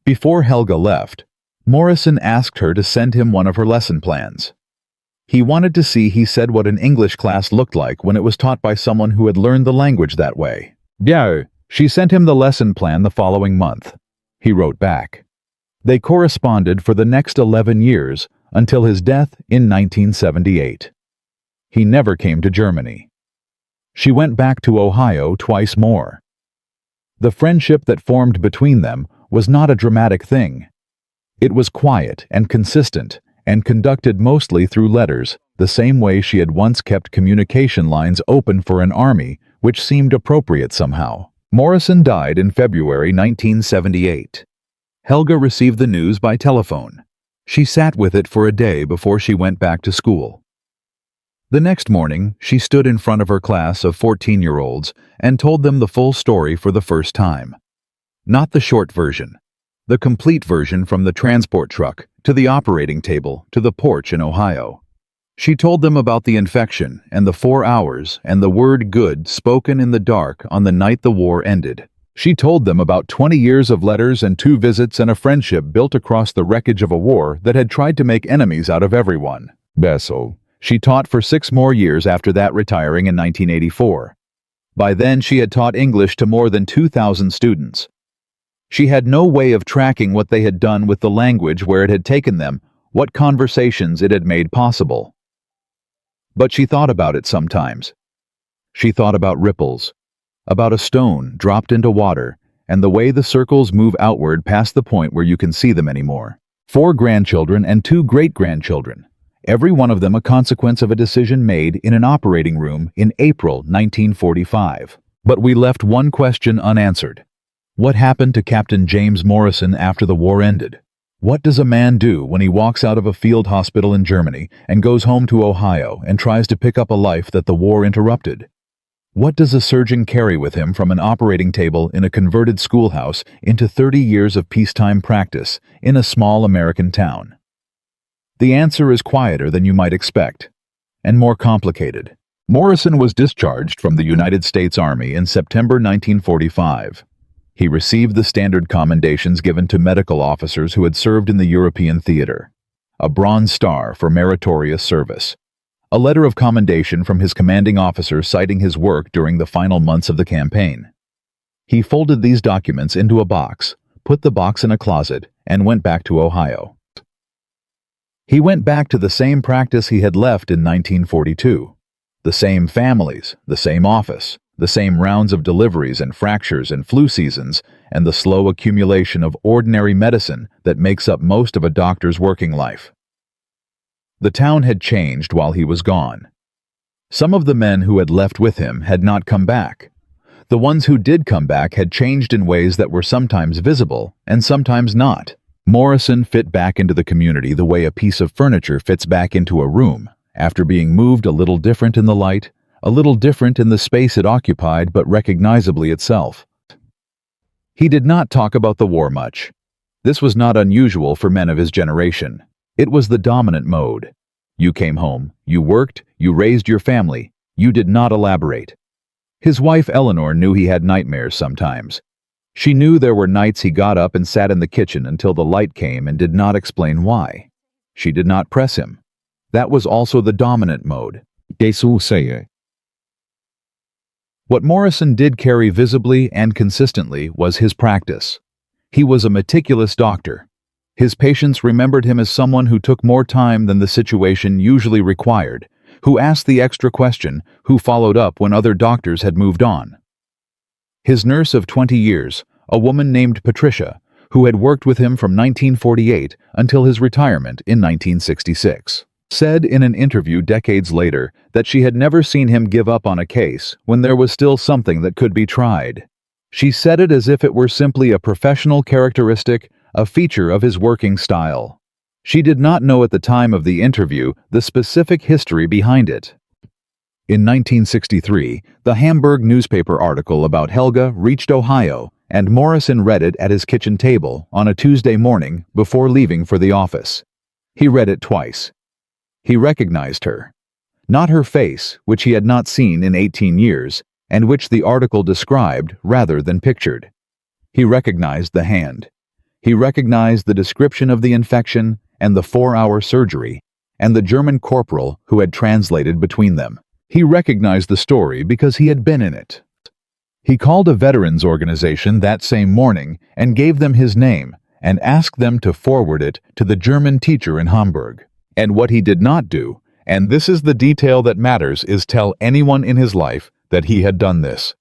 Before Helga left, Morrison asked her to send him one of her lesson plans. He wanted to see, he said, what an English class looked like when it was taught by someone who had learned the language that way. Bien. She sent him the lesson plan the following month. He wrote back. They corresponded for the next 11 years until his death in 1978. He never came to Germany. She went back to Ohio twice more. The friendship that formed between them was not a dramatic thing. It was quiet and consistent and conducted mostly through letters, the same way she had once kept communication lines open for an army, which seemed appropriate somehow. Morrison died in February 1978. Helga received the news by telephone. She sat with it for a day before she went back to school. The next morning, she stood in front of her class of 14-year-olds and told them the full story for the first time. Not the short version, the complete version from the transport truck to the operating table to the porch in Ohio. She told them about the infection and the 4 hours and the word good spoken in the dark on the night the war ended. She told them about 20 years of letters and 2 visits and a friendship built across the wreckage of a war that had tried to make enemies out of everyone. Beso. She taught for 6 more years after that, retiring in 1984. By then, she had taught English to more than 2,000 students. She had no way of tracking what they had done with the language, where it had taken them, what conversations it had made possible. But she thought about it sometimes. She thought about ripples, about a stone dropped into water, and the way the circles move outward past the point where you can see them anymore. 4 grandchildren and 2 great-grandchildren, every one of them a consequence of a decision made in an operating room in April 1945. But we left one question unanswered. What happened to Captain James Morrison after the war ended? What does a man do when he walks out of a field hospital in Germany and goes home to Ohio and tries to pick up a life that the war interrupted? What does a surgeon carry with him from an operating table in a converted schoolhouse into 30 years of peacetime practice in a small American town? The answer is quieter than you might expect, and more complicated. Morrison was discharged from the United States Army in September 1945. He received the standard commendations given to medical officers who had served in the European theater: a Bronze Star for meritorious service, a letter of commendation from his commanding officer citing his work during the final months of the campaign. He folded these documents into a box, put the box in a closet, and went back to Ohio. He went back to the same practice he had left in 1942. The same families, the same office, the same rounds of deliveries and fractures and flu seasons, and the slow accumulation of ordinary medicine that makes up most of a doctor's working life. The town had changed while he was gone. Some of the men who had left with him had not come back. The ones who did come back had changed in ways that were sometimes visible and sometimes not. Morrison fit back into the community the way a piece of furniture fits back into a room, after being moved a little different in the light, a little different in the space it occupied, but recognizably itself. He did not talk about the war much. This was not unusual for men of his generation. It was the dominant mode. You came home, you worked, you raised your family, you did not elaborate. His wife Eleanor knew he had nightmares sometimes. She knew there were nights he got up and sat in the kitchen until the light came and did not explain why. She did not press him. That was also the dominant mode. What Morrison did carry visibly and consistently was his practice. He was a meticulous doctor. His patients remembered him as someone who took more time than the situation usually required, who asked the extra question, who followed up when other doctors had moved on. His nurse of 20 years, a woman named Patricia, who had worked with him from 1948 until his retirement in 1966, said in an interview decades later that she had never seen him give up on a case when there was still something that could be tried. She said it as if it were simply a professional characteristic, a feature of his working style. She did not know at the time of the interview the specific history behind it. In 1963, the Hamburg newspaper article about Helga reached Ohio, and Morrison read it at his kitchen table on a Tuesday morning before leaving for the office. He read it twice. He recognized her. Not her face, which he had not seen in 18 years, and which the article described rather than pictured. He recognized the hand. He recognized the description of the infection and the 4-hour surgery, and the German corporal who had translated between them. He recognized the story because he had been in it. He called a veterans organization that same morning and gave them his name and asked them to forward it to the German teacher in Hamburg. And what he did not do, and this is the detail that matters, is tell anyone in his life that he had done this.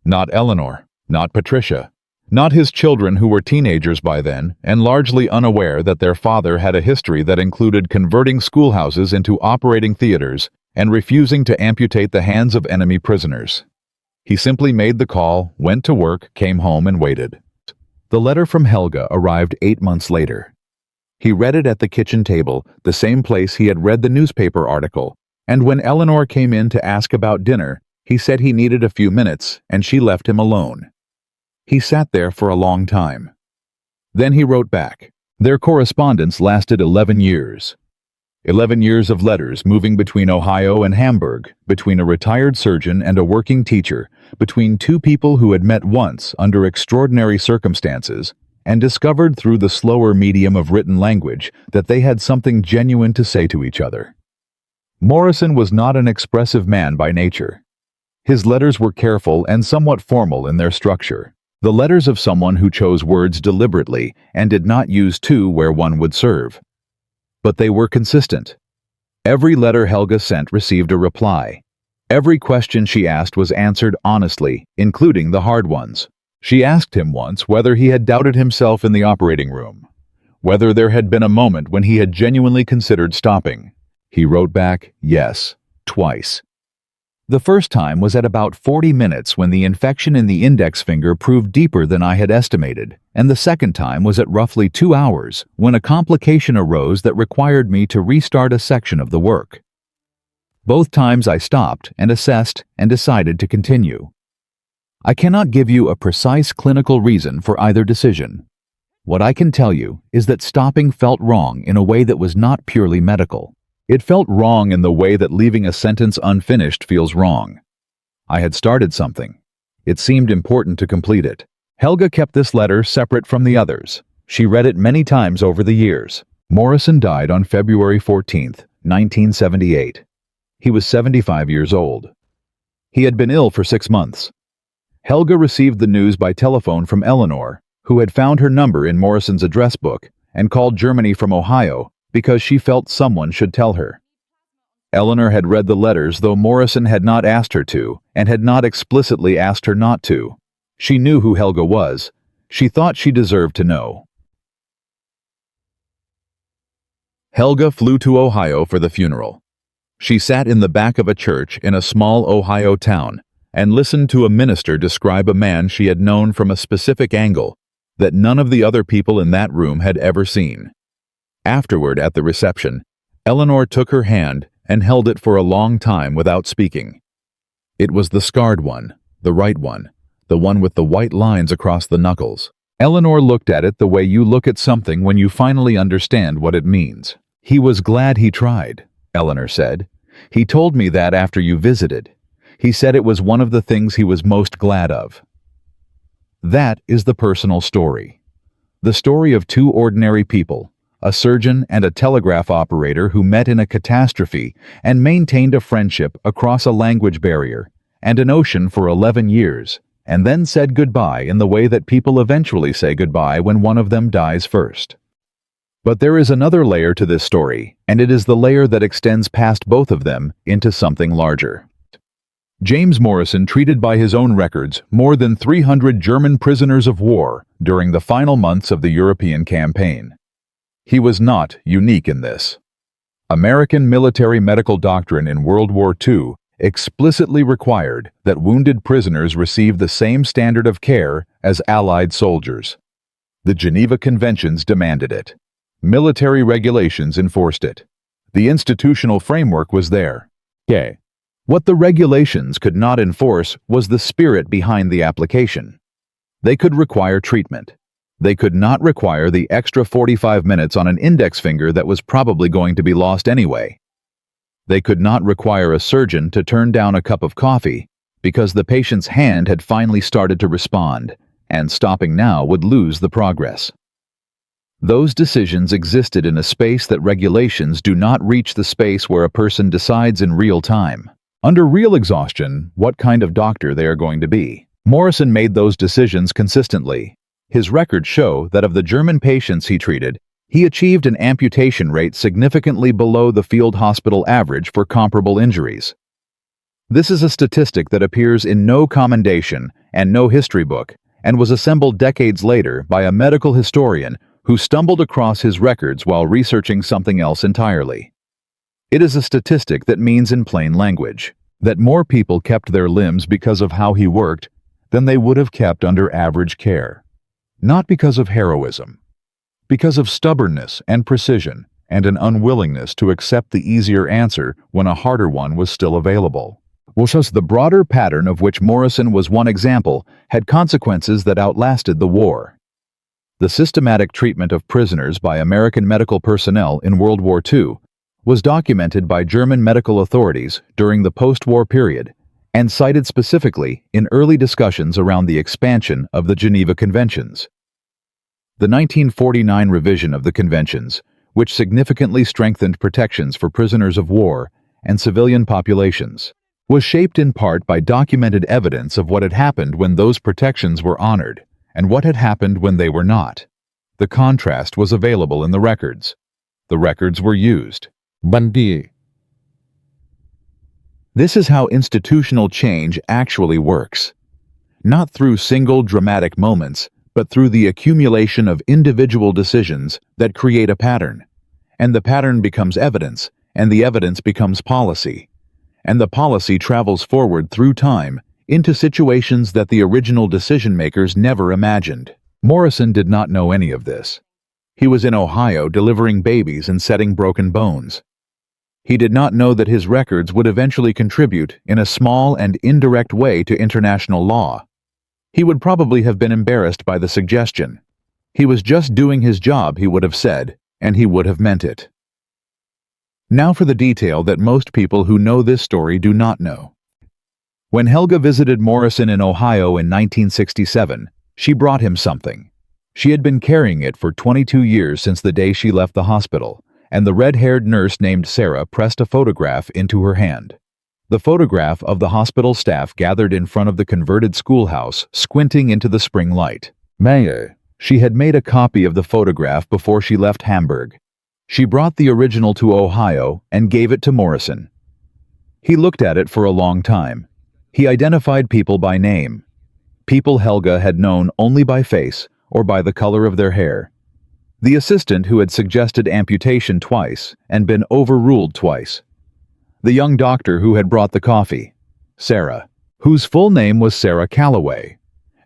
Not Eleanor, not Patricia, not his children who were teenagers by then and largely unaware that their father had a history that included converting schoolhouses into operating theaters and refusing to amputate the hands of enemy prisoners. He simply made the call, went to work, came home, and waited. The letter from Helga arrived 8 months later. He read it at the kitchen table, the same place he had read the newspaper article, and when Eleanor came in to ask about dinner, he said he needed a few minutes, and she left him alone. He sat there for a long time. Then he wrote back. Their correspondence lasted 11 years. 11 years of letters moving between Ohio and Hamburg, between a retired surgeon and a working teacher, between two people who had met once under extraordinary circumstances, and discovered through the slower medium of written language that they had something genuine to say to each other. Morrison was not an expressive man by nature. His letters were careful and somewhat formal in their structure, the letters of someone who chose words deliberately and did not use two where one would serve. But they were consistent. Every letter Helga sent received a reply. Every question she asked was answered honestly, including the hard ones. She asked him once whether he had doubted himself in the operating room, whether there had been a moment when he had genuinely considered stopping. He wrote back, yes, twice. The first time was at about 40 minutes when the infection in the index finger proved deeper than I had estimated, and the second time was at roughly 2 hours when a complication arose that required me to restart a section of the work. Both times I stopped and assessed and decided to continue. I cannot give you a precise clinical reason for either decision. What I can tell you is that stopping felt wrong in a way that was not purely medical. It felt wrong in the way that leaving a sentence unfinished feels wrong. I had started something. It seemed important to complete it. Helga kept this letter separate from the others. She read it many times over the years. Morrison died on February 14, 1978. He was 75 years old. He had been ill for 6 months. Helga received the news by telephone from Eleanor, who had found her number in Morrison's address book and called Germany from Ohio because she felt someone should tell her. Eleanor had read the letters, though Morrison had not asked her to, and had not explicitly asked her not to. She knew who Helga was. She thought she deserved to know. Helga flew to Ohio for the funeral. She sat in the back of a church in a small Ohio town and listened to a minister describe a man she had known from a specific angle that none of the other people in that room had ever seen. Afterward, at the reception, Eleanor took her hand and held it for a long time without speaking. It was the scarred one, the right one, the one with the white lines across the knuckles. Eleanor looked at it the way you look at something when you finally understand what it means. He was glad he tried, Eleanor said. He told me that after you visited. He said it was one of the things he was most glad of. That is the personal story. The story of two ordinary people, a surgeon and a telegraph operator who met in a catastrophe and maintained a friendship across a language barrier and an ocean for 11 years, and then said goodbye in the way that people eventually say goodbye when one of them dies first. But there is another layer to this story, and it is the layer that extends past both of them into something larger. James Morrison treated by his own records more than 300 German prisoners of war during the final months of the European campaign. He was not unique in this. American military medical doctrine in World War II explicitly required that wounded prisoners receive the same standard of care as Allied soldiers. The Geneva Conventions demanded it. Military regulations enforced it. The institutional framework was there. What the regulations could not enforce was the spirit behind the application. They could require treatment. They could not require the extra 45 minutes on an index finger that was probably going to be lost anyway. They could not require a surgeon to turn down a cup of coffee because the patient's hand had finally started to respond, and stopping now would lose the progress. Those decisions existed in a space that regulations do not reach, the space where a person decides in real time, under real exhaustion, what kind of doctor they are going to be. Morrison made those decisions consistently. His records show that of the German patients he treated, he achieved an amputation rate significantly below the field hospital average for comparable injuries. This is a statistic that appears in no commendation and no history book, and was assembled decades later by a medical historian who stumbled across his records while researching something else entirely. It is a statistic that means in plain language that more people kept their limbs because of how he worked than they would have kept under average care. Not because of heroism, because of stubbornness and precision and an unwillingness to accept the easier answer when a harder one was still available. The broader pattern of which Morrison was one example had consequences that outlasted the war. The systematic treatment of prisoners by American medical personnel in World War II was documented by German medical authorities during the post-war period and cited specifically in early discussions around the expansion of the Geneva Conventions. The 1949 revision of the conventions, which significantly strengthened protections for prisoners of war and civilian populations, was shaped in part by documented evidence of what had happened when those protections were honored and what had happened when they were not. The contrast was available in the records. The records were used. Bandi. This is how institutional change actually works. Not through single dramatic moments, but through the accumulation of individual decisions that create a pattern. And the pattern becomes evidence, and the evidence becomes policy. And the policy travels forward through time into situations that the original decision-makers never imagined. Morrison did not know any of this. He was in Ohio delivering babies and setting broken bones. He did not know that his records would eventually contribute in a small and indirect way to international law. He would probably have been embarrassed by the suggestion. He was just doing his job, he would have said, and he would have meant it. Now for the detail that most people who know this story do not know. When Helga visited Morrison in Ohio in 1967, she brought him something. She had been carrying it for 22 years since the day she left the hospital, and the red-haired nurse named Sarah pressed a photograph into her hand. The photograph of the hospital staff gathered in front of the converted schoolhouse, squinting into the spring light. She had made a copy of the photograph before she left Hamburg. She brought the original to Ohio and gave it to Morrison. He looked at it for a long time. He identified people by name. People Helga had known only by face or by the color of their hair. The assistant who had suggested amputation twice and been overruled twice. The young doctor who had brought the coffee. Sarah, whose full name was Sarah Calloway,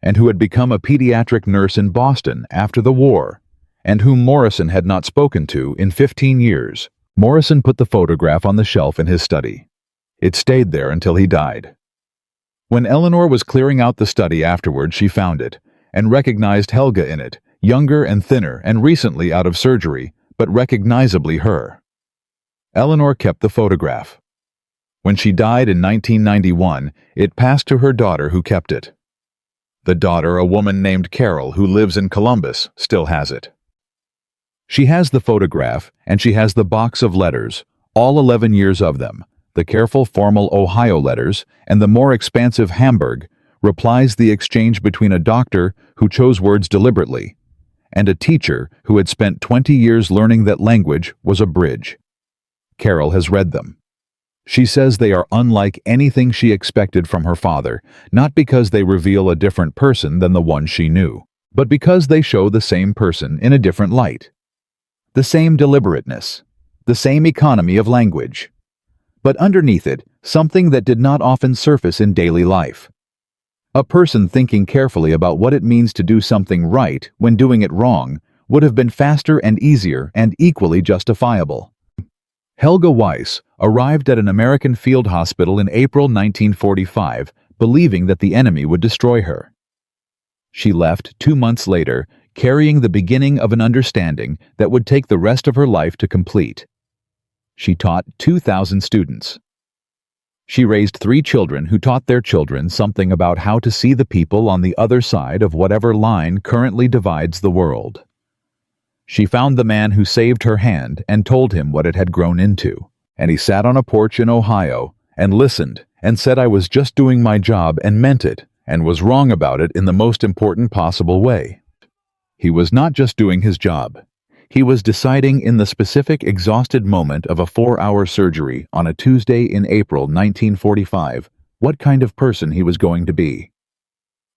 and who had become a pediatric nurse in Boston after the war, and whom Morrison had not spoken to in 15 years. Morrison put the photograph on the shelf in his study. It stayed there until he died. When Eleanor was clearing out the study afterward, she found it, and recognized Helga in it, younger and thinner and recently out of surgery, but recognizably her. Eleanor kept the photograph. When she died in 1991, it passed to her daughter who kept it. The daughter, a woman named Carol who lives in Columbus, still has it. She has the photograph, and she has the box of letters, all 11 years of them, the careful formal Ohio letters, and the more expansive Hamburg, replies the exchange between a doctor who chose words deliberately and a teacher who had spent 20 years learning that language was a bridge. Carol has read them. She says they are unlike anything she expected from her father, not because they reveal a different person than the one she knew, but because they show the same person in a different light. The same deliberateness, the same economy of language. But underneath it, something that did not often surface in daily life. A person thinking carefully about what it means to do something right when doing it wrong would have been faster and easier and equally justifiable. Helga Weiss arrived at an American field hospital in April 1945, believing that the enemy would destroy her. She left 2 months later, carrying the beginning of an understanding that would take the rest of her life to complete. She taught 2,000 students. She raised 3 children who taught their children something about how to see the people on the other side of whatever line currently divides the world. She found the man who saved her hand and told him what it had grown into, and he sat on a porch in Ohio and listened and said I was just doing my job and meant it and was wrong about it in the most important possible way. He was not just doing his job. He was deciding in the specific exhausted moment of a 4-hour surgery on a Tuesday in April 1945 what kind of person he was going to be.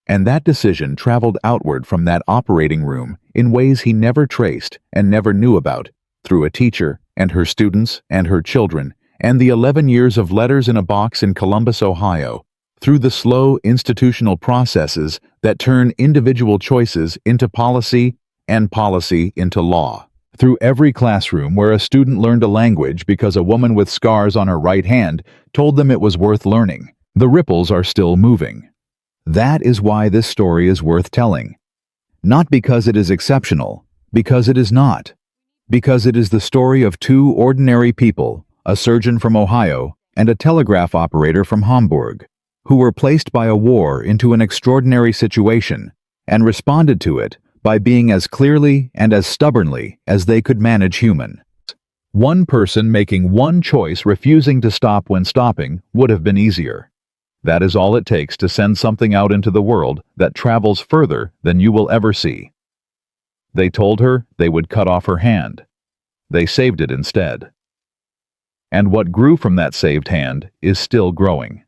And that decision traveled outward from that operating room in ways he never traced and never knew about, through a teacher and her students and her children, and the 11 years of letters in a box in Columbus, Ohio, through the slow institutional processes that turn individual choices into policy and policy into law, through every classroom where a student learned a language because a woman with scars on her right hand told them it was worth learning. The ripples are still moving. That is why this story is worth telling. Not because it is exceptional, because it is not. Because it is the story of 2 ordinary people, a surgeon from Ohio and a telegraph operator from Hamburg, who were placed by a war into an extraordinary situation and responded to it by being as clearly and as stubbornly as they could manage human. One person making one choice, refusing to stop when stopping, would have been easier. That is all it takes to send something out into the world that travels further than you will ever see. They told her they would cut off her hand. They saved it instead. And what grew from that saved hand is still growing.